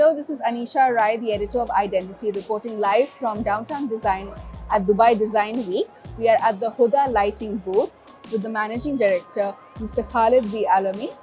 Hello, this is Anisha Rai, the editor of Identity, reporting live from Downtown Design at Dubai Design Week. We are at the Huda lighting booth with the managing director, Mr. Khaled Alami.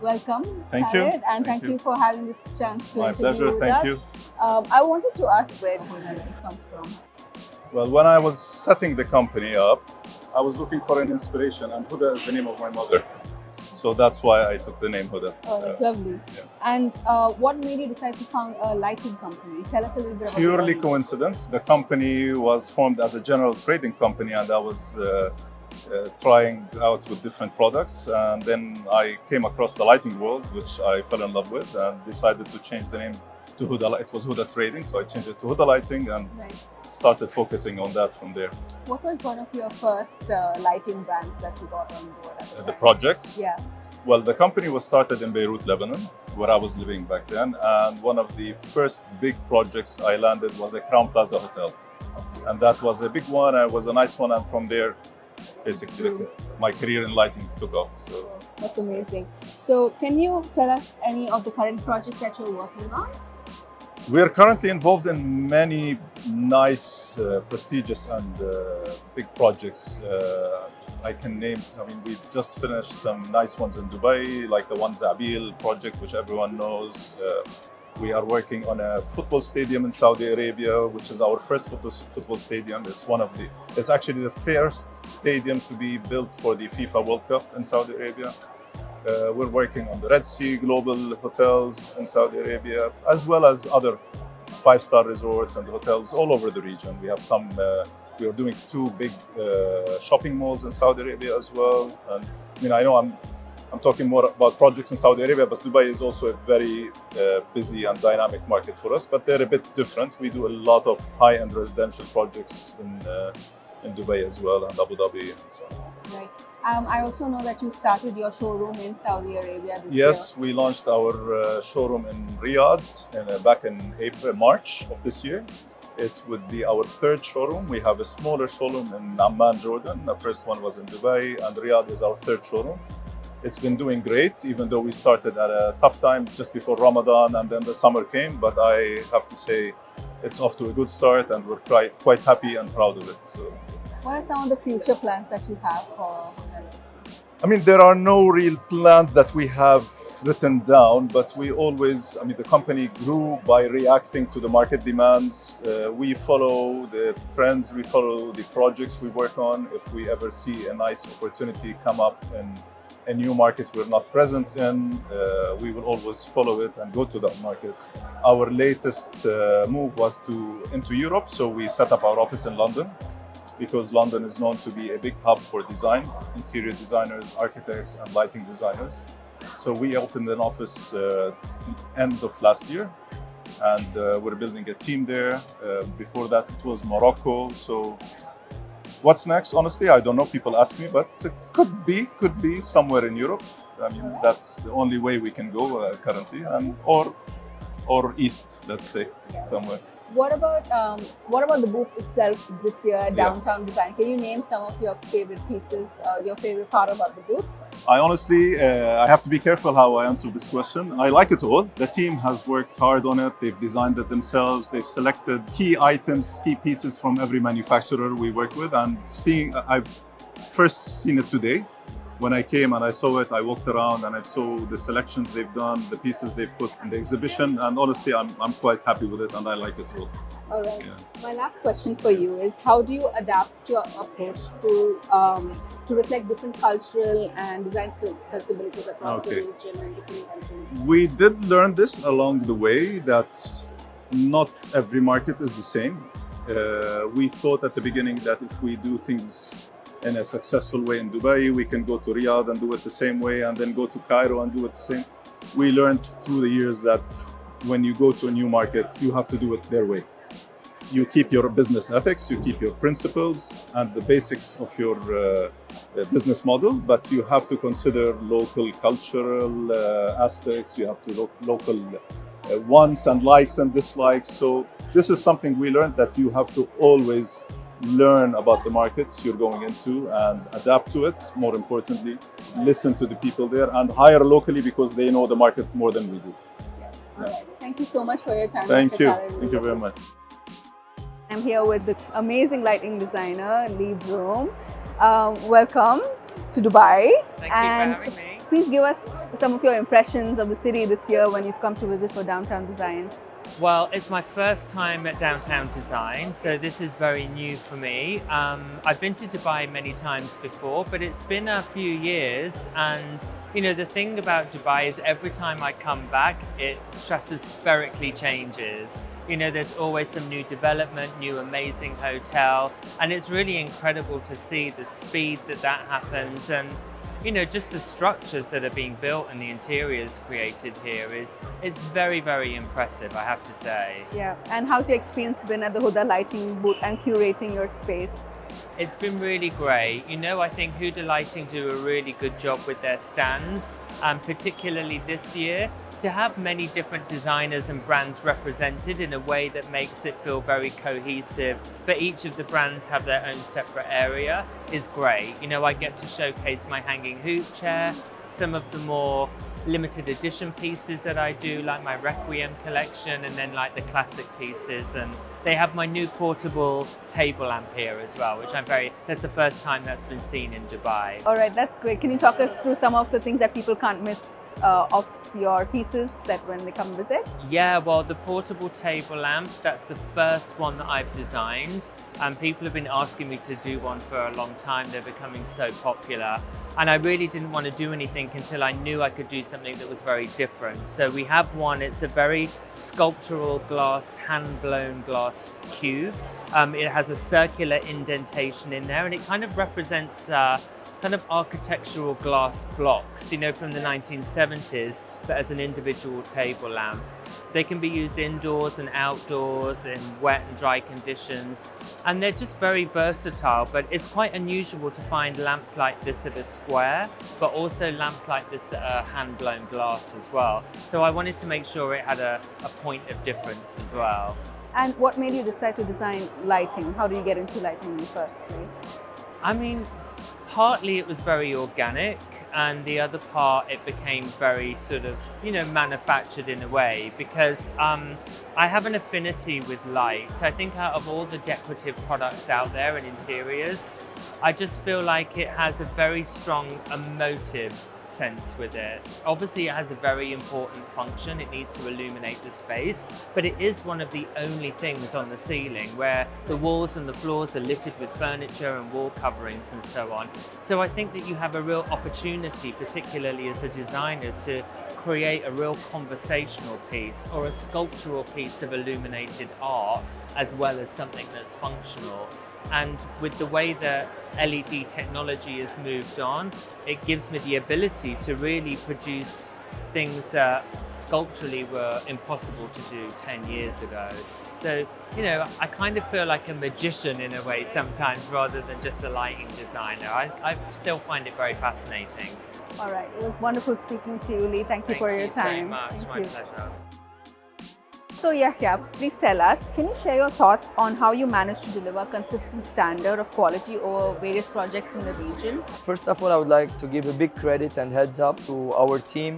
Welcome, Thank Khaled, you. and thank you for having this chance to My interview pleasure. with Thank us. you. I wanted to ask where Huda comes from. Well, when I was setting the company up, I was looking for an inspiration, and Huda is the name of my mother. So that's why I took the name Huda. Oh, that's lovely. Yeah. And what made you decide to found a lighting company? Tell us a little bit about Purely it. coincidence. The company was formed as a general trading company, and I was trying out with different products. And then I came across the lighting world, which I fell in love with, and decided to change the name to Huda. It was Huda Trading, so I changed it to Huda Lighting and started focusing on that from there. What was one of your first lighting brands that you got on board at the The time? projects? Yeah. Well, the company was started in Beirut, Lebanon, where I was living back then. And one of the first big projects I landed was a Crown Plaza hotel. And that was a big one, and it was a nice one. And from there, basically, my career in lighting took off. So That's amazing. So can you tell us any of the current projects that you're working on? we are currently involved in many nice, prestigious and big projects. I can name, we've just finished some nice ones in Dubai, like the One Zabil project, which everyone knows. We are working on a football stadium in Saudi Arabia, which is our first football stadium. It's actually the first stadium to be built for the FIFA World Cup in Saudi Arabia. We're working on the Red Sea Global Hotels in Saudi Arabia, as well as other five-star resorts and hotels all over the region. We have some. We are doing two big shopping malls in Saudi Arabia as well. And I know I'm talking more about projects in Saudi Arabia, but Dubai is also a very busy and dynamic market for us. But they're a bit different. We do a lot of high-end residential projects in Dubai as well, and Abu Dhabi and so on. Right. I also know that you started your showroom in Saudi Arabia this year. Yes, we launched our showroom in Riyadh back in March of this year. It would be our third showroom. We have a smaller showroom in Amman, Jordan. The first one was in Dubai, and Riyadh is our third showroom. It's been doing great, even though we started at a tough time just before Ramadan, and then the summer came. But I have to say, it's off to a good start, and we're quite happy and proud of it. So, what are some of the future plans that you have for? there are no real plans that we have written down, but we always, the company grew by reacting to the market demands. We follow the trends, we follow the projects we work on. If we ever see a nice opportunity come up in a new market we're not present in, we will always follow it and go to that market. Our latest move was into Europe, so we set up our office in London, because London is known to be a big hub for design, interior designers, architects, and lighting designers. So we opened an office end of last year, and we're building a team there. Before that, it was Morocco. So what's next? Honestly, I don't know. People ask me, but it could be somewhere in Europe. That's the only way we can go currently, and or east, let's say, somewhere. What about the booth itself this year, Downtown Design? Can you name some of your favorite pieces, your favorite part about the booth? I honestly, I have to be careful how I answer this question. I like it all. The team has worked hard on it. They've designed it themselves. They've selected key items, key pieces from every manufacturer we work with. And I've first seen it today. When I came and I saw it, I walked around and I saw the selections they've done, the pieces they've put in the exhibition, and honestly, I'm quite happy with it, and I like it all. All right. Yeah. My last question for you is: how do you adapt your approach to reflect different cultural and design sensibilities across the region and different countries? We did learn this along the way, that not every market is the same. We thought at the beginning that if we do things in a successful way in Dubai, we can go to Riyadh and do it the same way, and then go to Cairo and do it the same. We learned through the years that when you go to a new market, you have to do it their way. You keep your business ethics, you keep your principles and the basics of your business model, but you have to consider local cultural aspects. You have to local wants and likes and dislikes. So this is something we learned, that you have to always learn about the markets you're going into and adapt to it. More importantly, listen to the people there and hire locally, because they know the market more than we do. All right. Thank you so much for your time, Thank Mr. you. Khaled. Thank you very much. I'm here with the amazing lighting designer, Broom. Welcome to Dubai. Thank you for having me. Please give us some of your impressions of the city this year when you've come to visit for Downtown Design. Well, it's my first time at Downtown Design, so this is very new for me. I've been to Dubai many times before, but it's been a few years, and you know, the thing about Dubai is every time I come back, it stratospherically changes. You know, there's always some new development, new amazing hotel, and it's really incredible to see the speed that happens, and you know, just the structures that are being built and the interiors created here it's very, very impressive, I have to say. Yeah, and how's your experience been at the Huda lighting booth and curating your space? It's been really great. You know, I think Huda Lighting do a really good job with their stands, particularly this year. To have many different designers and brands represented in a way that makes it feel very cohesive, but each of the brands have their own separate area is great. You know, I get to showcase my hanging hoop chair, some of the more limited edition pieces that I do, like my Requiem collection, and then like the classic pieces. And they have my new portable table lamp here as well, which that's the first time that's been seen in Dubai. All right, that's great. Can you talk us through some of the things that people can't miss of your pieces that when they come visit? Yeah, well, the portable table lamp, that's the first one that I've designed. And people have been asking me to do one for a long time. They're becoming so popular. And I really didn't want to do anything until I knew I could do something that was very different. So we have one, it's a very sculptural glass, hand-blown glass cube. It has a circular indentation in there, and it kind of represents kind of architectural glass blocks, you know, from the 1970s, but as an individual table lamp. They can be used indoors and outdoors in wet and dry conditions, and they're just very versatile. But it's quite unusual to find lamps like this that are square, but also lamps like this that are hand-blown glass as well. So I wanted to make sure it had a point of difference as well. And what made you decide to design lighting? How do you get into lighting in the first place? I mean, partly it was very organic, and the other part it became very sort of, you know, manufactured in a way, because I have an affinity with light. I think out of all the decorative products out there and interiors, I just feel like it has a very strong emotive sense with it. Obviously, it has a very important function. It needs to illuminate the space, but it is one of the only things on the ceiling where the walls and the floors are littered with furniture and wall coverings and so on. So I think that you have a real opportunity, particularly as a designer, to create a real conversational piece or a sculptural piece of illuminated art, as well as something that's functional. And with the way that LED technology has moved on, it gives me the ability to really produce things that sculpturally were impossible to do 10 years ago. So, you know, I kind of feel like a magician in a way sometimes, rather than just a lighting designer. I still find it very fascinating. All right, it was wonderful speaking to you, Lee. Thank you for your time. Thank you so much. My pleasure. So Yeghya, please tell us, can you share your thoughts on how you managed to deliver a consistent standard of quality over various projects in the region? First of all, I would like to give a big credit and heads up to our team,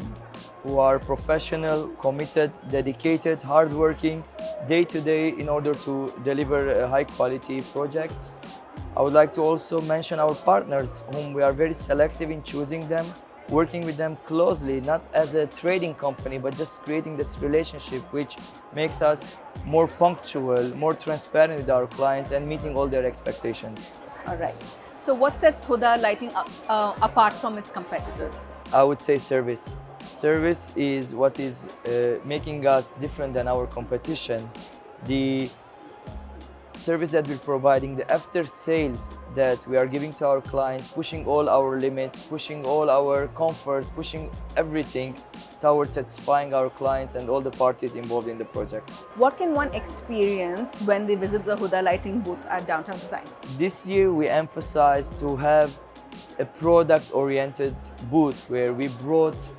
who are professional, committed, dedicated, hardworking, day to day in order to deliver high quality projects. I would like to also mention our partners, whom we are very selective in choosing them, working with them closely, not as a trading company, but just creating this relationship which makes us more punctual, more transparent with our clients, and meeting all their expectations. All right. So what sets Huda Lighting apart from its competitors? I would say service. Service is what is making us different than our competition. The service that we're providing, the after sales that we are giving to our clients, pushing all our limits, pushing all our comfort, pushing everything towards satisfying our clients and all the parties involved in the project. What can one experience when they visit the Huda Lighting booth at Downtown Design? This year we emphasized to have a product-oriented booth where we brought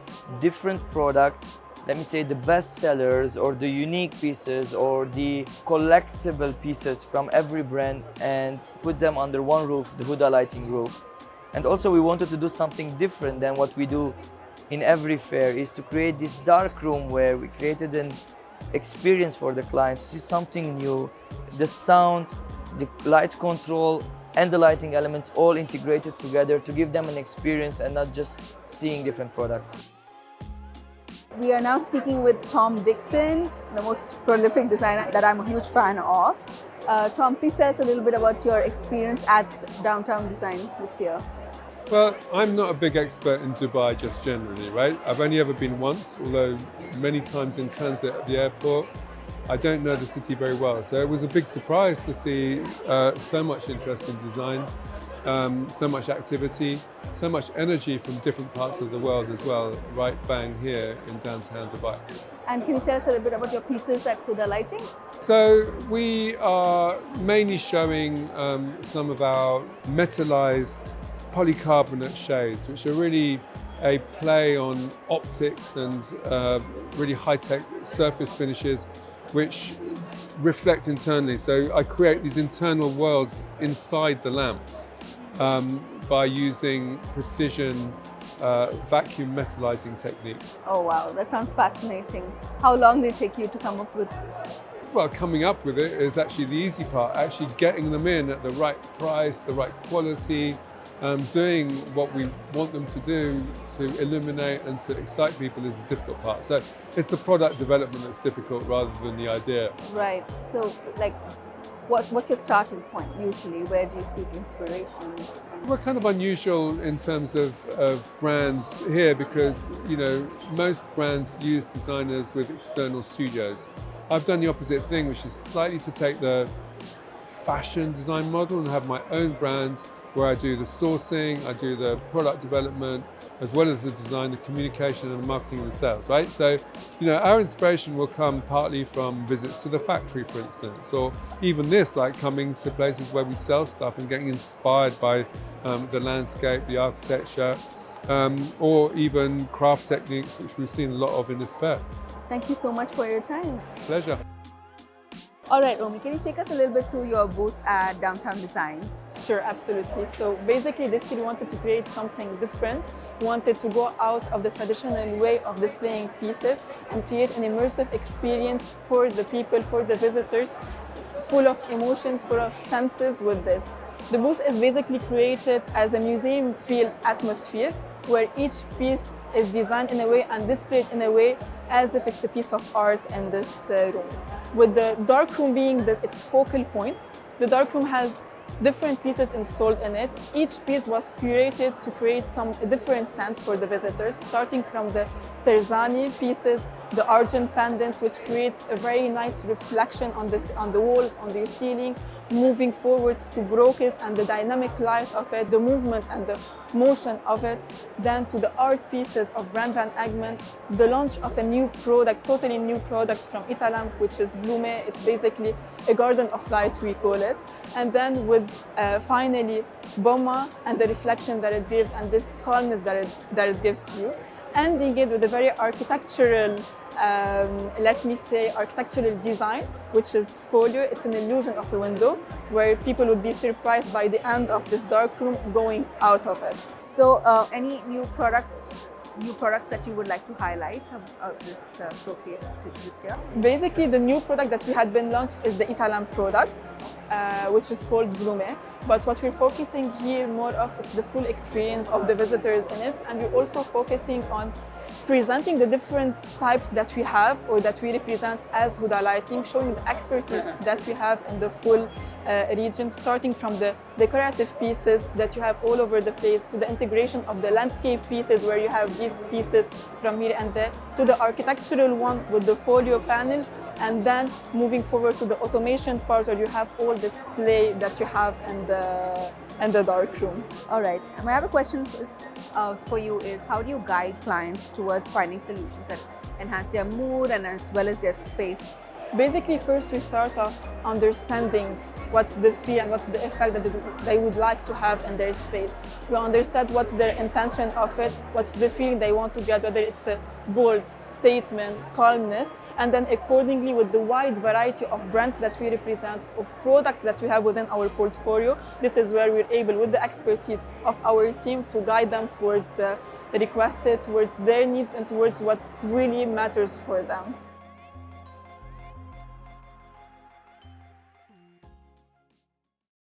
different products, let me say the best sellers or the unique pieces or the collectible pieces from every brand, and put them under one roof, the Huda Lighting roof. And also we wanted to do something different than what we do in every fair is to create this dark room where we created an experience for the client to see something new, the sound, the light control, and the lighting elements all integrated together to give them an experience and not just seeing different products. We are now speaking with Tom Dixon, the most prolific designer that I'm a huge fan of. Tom, please tell us a little bit about your experience at Downtown Design this year. Well, I'm not a big expert in Dubai just generally, right? I've only ever been once, although many times in transit at the airport. I don't know the city very well, so it was a big surprise to see so much interest in design, so much activity, so much energy from different parts of the world as well, right bang here in downtown Dubai. And can you tell us a little bit about your pieces at Huda Lighting? So we are mainly showing some of our metallized polycarbonate shades, which are really a play on optics and really high-tech surface finishes which reflect internally. So I create these internal worlds inside the lamps by using precision vacuum metallizing techniques. Oh wow, that sounds fascinating. How long did it take you to come up with? Well, coming up with it is actually the easy part. Actually getting them in at the right price, the right quality, doing what we want them to do to illuminate and to excite people is the difficult part. So it's the product development that's difficult rather than the idea. Right. So, like, what's your starting point usually? Where do you seek inspiration? We're kind of unusual in terms of brands here because, you know, most brands use designers with external studios. I've done the opposite thing, which is slightly to take the fashion design model and have my own brand where I do the sourcing, I do the product development, as well as the design, the communication and the marketing and the sales, right? So, you know, our inspiration will come partly from visits to the factory, for instance, or even this, like coming to places where we sell stuff and getting inspired by the landscape, the architecture, or even craft techniques, which we've seen a lot of in this fair. Thank you so much for your time. Pleasure. All right, Romy, can you take us a little bit through your booth at Downtown Design? Sure, absolutely. So basically this year we wanted to create something different. We wanted to go out of the traditional way of displaying pieces and create an immersive experience for the people, for the visitors, full of emotions, full of senses with this. The booth is basically created as a museum feel atmosphere where each piece is designed in a way and displayed in a way as if it's a piece of art in this room. With the dark room being its focal point, the dark room has different pieces installed in it. Each piece was curated to create a different sense for the visitors, starting from the terzani pieces, the argent pendants, which creates a very nice reflection on the walls, on the ceiling, moving forwards to brocades and the dynamic light of it, the movement and the motion of it, then to the art pieces of Brand Van Egmond, the launch of a new product, totally new product from Italam, which is Broom. It's basically a garden of light, we call it. And then with finally Bomma and the reflection that it gives and this calmness that it gives to you. Ending it with a very architectural, let me say, architectural design, which is folio. It's an illusion of a window where people would be surprised by the end of this dark room going out of it. So, any new products that you would like to highlight of this showcase this year? Basically, the new product that we had been launched is the Italam product, which is called Broom. But what we're focusing here more of, it's the full experience of the visitors in it, and we're also focusing on presenting the different types that we have or that we represent as Huda Lighting, showing the expertise that we have in the full region, starting from the decorative pieces that you have all over the place to the integration of the landscape pieces where you have these pieces from here and there, to the architectural one with the folio panels, and then moving forward to the automation part where you have all display that you have in the dark room. All right. My other question for you is, how do you guide clients towards finding solutions that enhance their mood and as well as their space? Basically, first we start off understanding what's the feel and what's the effect that they would like to have in their space. We understand what's their intention of it, what's the feeling they want to get, whether it's a bold statement, calmness, and then accordingly with the wide variety of brands that we represent, of products that we have within our portfolio, this is where we're able, with the expertise of our team, to guide them towards the requested, towards their needs, and towards what really matters for them.